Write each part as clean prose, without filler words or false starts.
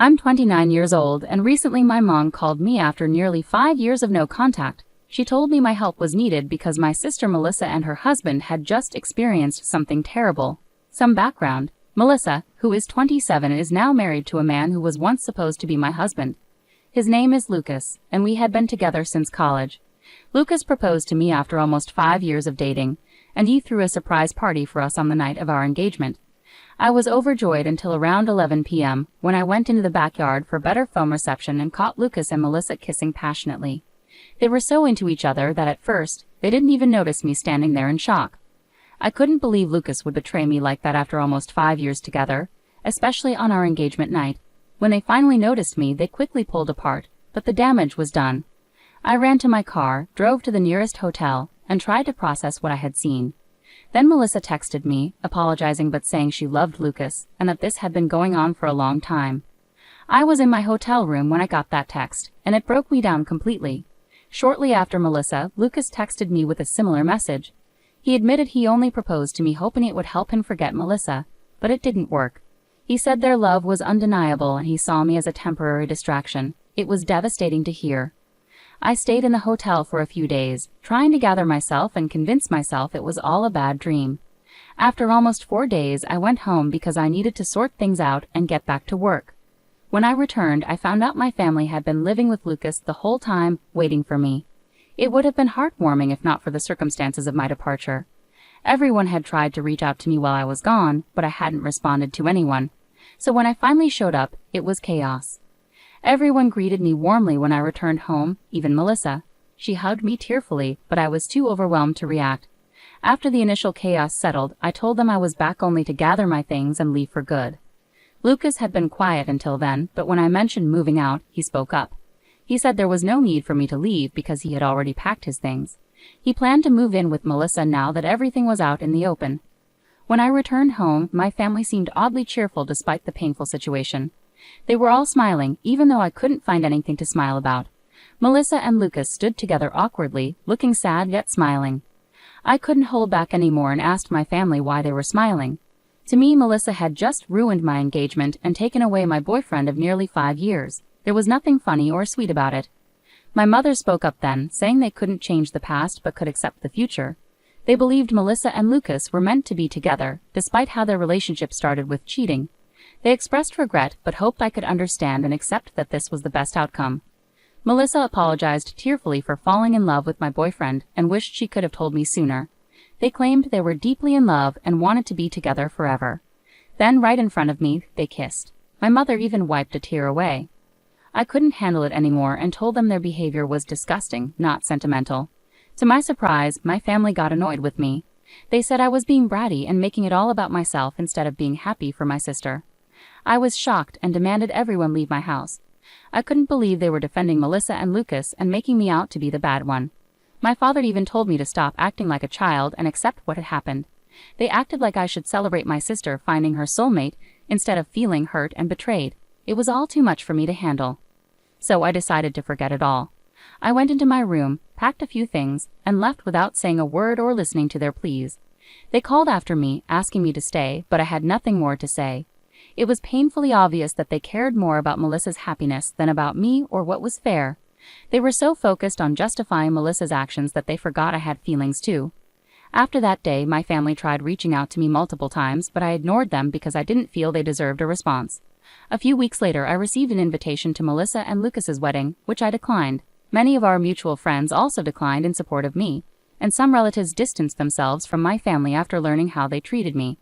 I'm 29 years old, and recently my mom called me after nearly 5 years of no contact. She told me my help was needed because my sister Melissa and her husband had just experienced something terrible. Some background. Melissa, who is 27, is now married to a man who was once supposed to be my husband. His name is Lucas, and we had been together since college. Lucas proposed to me after almost 5 years of dating, and he threw a surprise party for us on the night of our engagement. I was overjoyed until around 11 p.m. when I went into the backyard for better phone reception and caught Lucas and Melissa kissing passionately. They were so into each other that at first, they didn't even notice me standing there in shock. I couldn't believe Lucas would betray me like that after almost 5 years together, especially on our engagement night. When they finally noticed me, they quickly pulled apart, but the damage was done. I ran to my car, drove to the nearest hotel, and tried to process what I had seen. Then Melissa texted me, apologizing but saying she loved Lucas and that this had been going on for a long time. I was in my hotel room when I got that text, and it broke me down completely. Shortly after Melissa, Lucas texted me with a similar message. He admitted he only proposed to me hoping it would help him forget Melissa, but it didn't work. He said their love was undeniable and he saw me as a temporary distraction. It was devastating to hear. I stayed in the hotel for a few days, trying to gather myself and convince myself it was all a bad dream. After almost 4 days, I went home because I needed to sort things out and get back to work. When I returned, I found out my family had been living with Lucas the whole time, waiting for me. It would have been heartwarming if not for the circumstances of my departure. Everyone had tried to reach out to me while I was gone, but I hadn't responded to anyone. So when I finally showed up, it was chaos. Everyone greeted me warmly when I returned home, even Melissa. She hugged me tearfully, but I was too overwhelmed to react. After the initial chaos settled, I told them I was back only to gather my things and leave for good. Lucas had been quiet until then, but when I mentioned moving out, he spoke up. He said there was no need for me to leave because he had already packed his things. He planned to move in with Melissa now that everything was out in the open. When I returned home, my family seemed oddly cheerful despite the painful situation. They were all smiling, even though I couldn't find anything to smile about. Melissa and Lucas stood together awkwardly, looking sad yet smiling. I couldn't hold back anymore and asked my family why they were smiling. To me, Melissa had just ruined my engagement and taken away my boyfriend of nearly 5 years. There was nothing funny or sweet about it. My mother spoke up then, saying they couldn't change the past but could accept the future. They believed Melissa and Lucas were meant to be together, despite how their relationship started with cheating. They expressed regret but hoped I could understand and accept that this was the best outcome. Melissa apologized tearfully for falling in love with my boyfriend and wished she could have told me sooner. They claimed they were deeply in love and wanted to be together forever. Then, right in front of me, they kissed. My mother even wiped a tear away. I couldn't handle it anymore and told them their behavior was disgusting, not sentimental. To my surprise, my family got annoyed with me. They said I was being bratty and making it all about myself instead of being happy for my sister. I was shocked and demanded everyone leave my house. I couldn't believe they were defending Melissa and Lucas and making me out to be the bad one. My father even told me to stop acting like a child and accept what had happened. They acted like I should celebrate my sister finding her soulmate instead of feeling hurt and betrayed. It was all too much for me to handle. So I decided to forget it all. I went into my room, packed a few things, and left without saying a word or listening to their pleas. They called after me, asking me to stay, but I had nothing more to say. It was painfully obvious that they cared more about Melissa's happiness than about me or what was fair. They were so focused on justifying Melissa's actions that they forgot I had feelings too. After that day, my family tried reaching out to me multiple times, but I ignored them because I didn't feel they deserved a response. A few weeks later, I received an invitation to Melissa and Lucas's wedding, which I declined. Many of our mutual friends also declined in support of me, and some relatives distanced themselves from my family after learning how they treated me.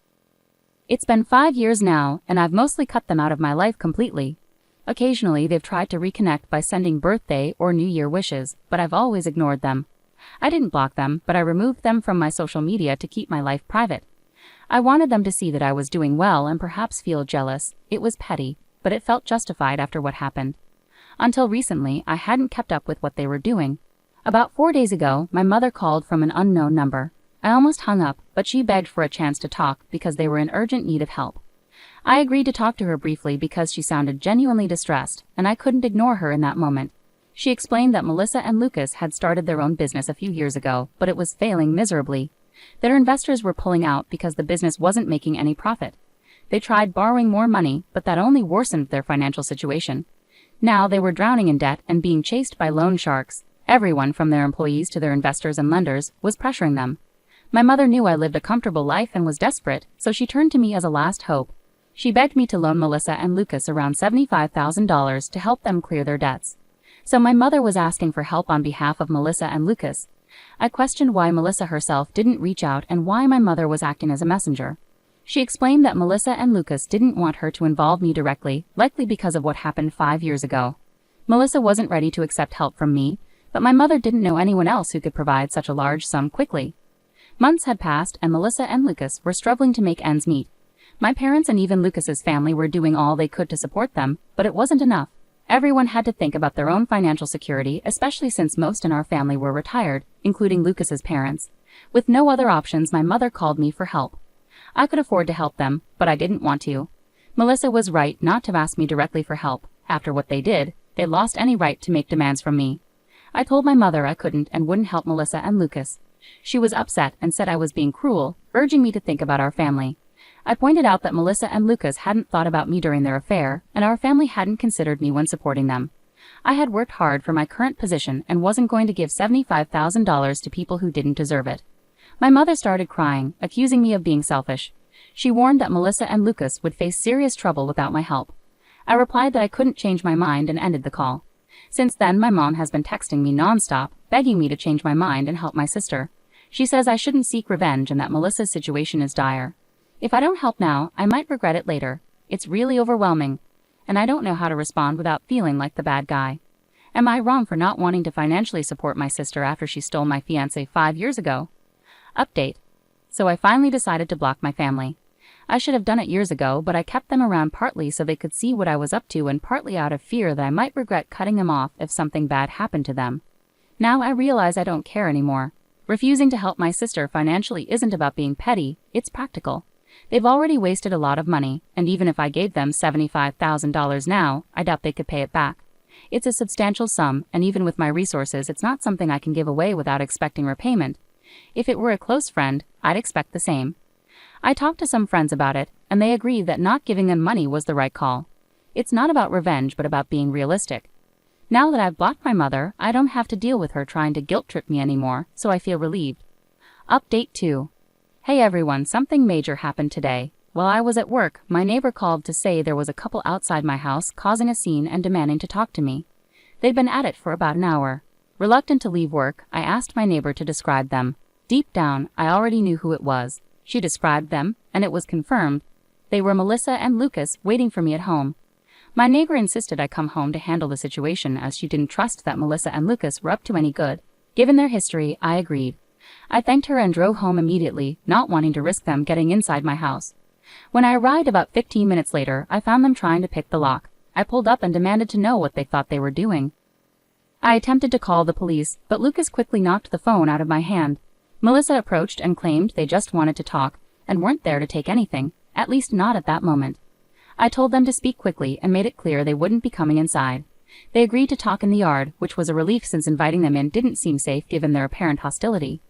It's been 5 years now, and I've mostly cut them out of my life completely. Occasionally, they've tried to reconnect by sending birthday or New Year wishes, but I've always ignored them. I didn't block them, but I removed them from my social media to keep my life private. I wanted them to see that I was doing well and perhaps feel jealous. It was petty, but it felt justified after what happened. Until recently, I hadn't kept up with what they were doing. About 4 days ago, my mother called from an unknown number. I almost hung up, but she begged for a chance to talk because they were in urgent need of help. I agreed to talk to her briefly because she sounded genuinely distressed, and I couldn't ignore her in that moment. She explained that Melissa and Lucas had started their own business a few years ago, but it was failing miserably. Their investors were pulling out because the business wasn't making any profit. They tried borrowing more money, but that only worsened their financial situation. Now they were drowning in debt and being chased by loan sharks. Everyone, from their employees to their investors and lenders, was pressuring them. My mother knew I lived a comfortable life and was desperate, so she turned to me as a last hope. She begged me to loan Melissa and Lucas around $75,000 to help them clear their debts. So my mother was asking for help on behalf of Melissa and Lucas. I questioned why Melissa herself didn't reach out and why my mother was acting as a messenger. She explained that Melissa and Lucas didn't want her to involve me directly, likely because of what happened 5 years ago. Melissa wasn't ready to accept help from me, but my mother didn't know anyone else who could provide such a large sum quickly. Months had passed and Melissa and Lucas were struggling to make ends meet. My parents and even Lucas's family were doing all they could to support them, but it wasn't enough. Everyone had to think about their own financial security, especially since most in our family were retired, including Lucas's parents. With no other options, my mother called me for help. I could afford to help them, but I didn't want to. Melissa was right not to ask me directly for help. After what they did, they lost any right to make demands from me. I told my mother I couldn't and wouldn't help Melissa and Lucas. She was upset and said I was being cruel, urging me to think about our family. I pointed out that Melissa and Lucas hadn't thought about me during their affair, and our family hadn't considered me when supporting them. I had worked hard for my current position and wasn't going to give $75,000 to people who didn't deserve it. My mother started crying, accusing me of being selfish. She warned that Melissa and Lucas would face serious trouble without my help. I replied that I couldn't change my mind and ended the call. Since then, my mom has been texting me nonstop, begging me to change my mind and help my sister. She says I shouldn't seek revenge and that Melissa's situation is dire. If I don't help now, I might regret it later. It's really overwhelming, and I don't know how to respond without feeling like the bad guy. Am I wrong for not wanting to financially support my sister after she stole my fiancé 5 years ago? Update. So I finally decided to block my family. I should have done it years ago, but I kept them around partly so they could see what I was up to and partly out of fear that I might regret cutting them off if something bad happened to them. Now I realize I don't care anymore. Refusing to help my sister financially isn't about being petty, it's practical. They've already wasted a lot of money, and even if I gave them $75,000 now, I doubt they could pay it back. It's a substantial sum, and even with my resources, it's not something I can give away without expecting repayment. If it were a close friend, I'd expect the same. I talked to some friends about it, and they agreed that not giving them money was the right call. It's not about revenge, but about being realistic. Now that I've blocked my mother, I don't have to deal with her trying to guilt-trip me anymore, so I feel relieved. Update 2. Hey everyone, something major happened today. While I was at work, my neighbor called to say there was a couple outside my house causing a scene and demanding to talk to me. They'd been at it for about an hour. Reluctant to leave work, I asked my neighbor to describe them. Deep down, I already knew who it was. She described them, and it was confirmed. They were Melissa and Lucas waiting for me at home. My neighbor insisted I come home to handle the situation as she didn't trust that Melissa and Lucas were up to any good. Given their history, I agreed. I thanked her and drove home immediately, not wanting to risk them getting inside my house. When I arrived about 15 minutes later, I found them trying to pick the lock. I pulled up and demanded to know what they thought they were doing. I attempted to call the police, but Lucas quickly knocked the phone out of my hand. Melissa approached and claimed they just wanted to talk, and weren't there to take anything, at least not at that moment. I told them to speak quickly and made it clear they wouldn't be coming inside. They agreed to talk in the yard, which was a relief since inviting them in didn't seem safe given their apparent hostility.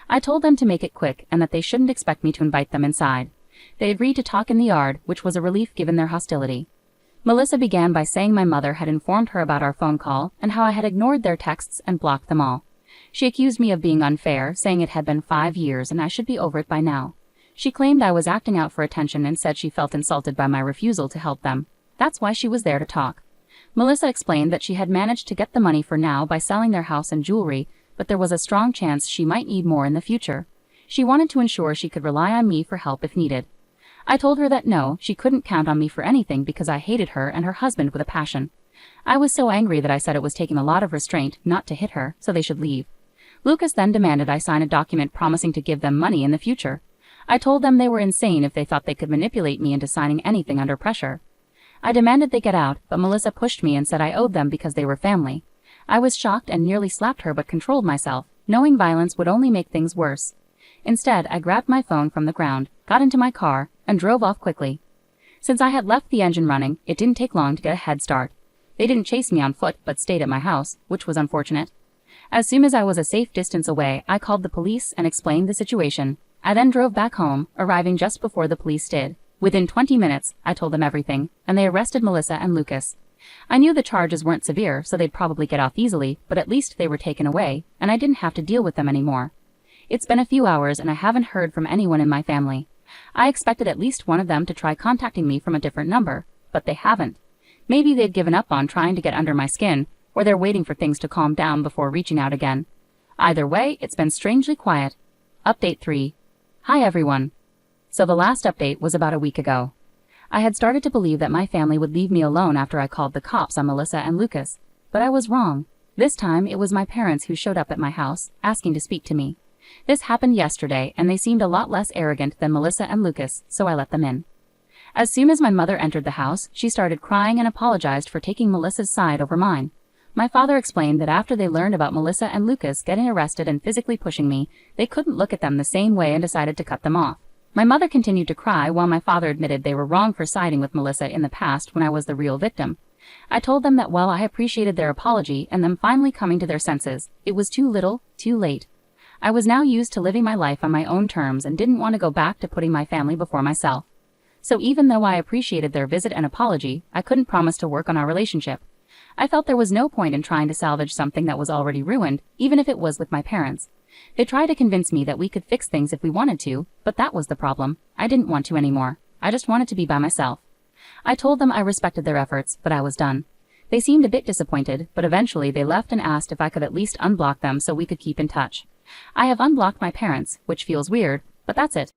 I told them to make it quick and that they shouldn't expect me to invite them inside. They agreed to talk in the yard, which was a relief given their hostility. Melissa began by saying my mother had informed her about our phone call and how I had ignored their texts and blocked them all. She accused me of being unfair, saying it had been 5 years and I should be over it by now. She claimed I was acting out for attention and said she felt insulted by my refusal to help them. That's why she was there to talk. Melissa explained that she had managed to get the money for now by selling their house and jewelry, but there was a strong chance she might need more in the future. She wanted to ensure she could rely on me for help if needed. I told her that no, she couldn't count on me for anything because I hated her and her husband with a passion. I was so angry that I said it was taking a lot of restraint not to hit her, so they should leave. Lucas then demanded I sign a document promising to give them money in the future. I told them they were insane if they thought they could manipulate me into signing anything under pressure. I demanded they get out, but Melissa pushed me and said I owed them because they were family. I was shocked and nearly slapped her but controlled myself, knowing violence would only make things worse. Instead, I grabbed my phone from the ground, got into my car, and drove off quickly. Since I had left the engine running, it didn't take long to get a head start. They didn't chase me on foot but stayed at my house, which was unfortunate. As soon as I was a safe distance away, I called the police and explained the situation. I then drove back home, arriving just before the police did. Within 20 minutes, I told them everything, and they arrested Melissa and Lucas. I knew the charges weren't severe, so they'd probably get off easily, but at least they were taken away, and I didn't have to deal with them anymore. It's been a few hours and I haven't heard from anyone in my family. I expected at least one of them to try contacting me from a different number, but they haven't. Maybe they'd given up on trying to get under my skin, or they're waiting for things to calm down before reaching out again. Either way, it's been strangely quiet. Update 3. Hi everyone. So the last update was about a week ago. I had started to believe that my family would leave me alone after I called the cops on Melissa and Lucas, but I was wrong. This time it was my parents who showed up at my house, asking to speak to me. This happened yesterday, and they seemed a lot less arrogant than Melissa and Lucas, so I let them in. As soon as my mother entered the house, she started crying and apologized for taking Melissa's side over mine. My father explained that after they learned about Melissa and Lucas getting arrested and physically pushing me, they couldn't look at them the same way and decided to cut them off. My mother continued to cry while my father admitted they were wrong for siding with Melissa in the past when I was the real victim. I told them that while I appreciated their apology and them finally coming to their senses, it was too little, too late. I was now used to living my life on my own terms and didn't want to go back to putting my family before myself. So even though I appreciated their visit and apology, I couldn't promise to work on our relationship. I felt there was no point in trying to salvage something that was already ruined, even if it was with my parents. They tried to convince me that we could fix things if we wanted to, but that was the problem. I didn't want to anymore. I just wanted to be by myself. I told them I respected their efforts, but I was done. They seemed a bit disappointed, but eventually they left and asked if I could at least unblock them so we could keep in touch. I have unblocked my parents, which feels weird, but that's it.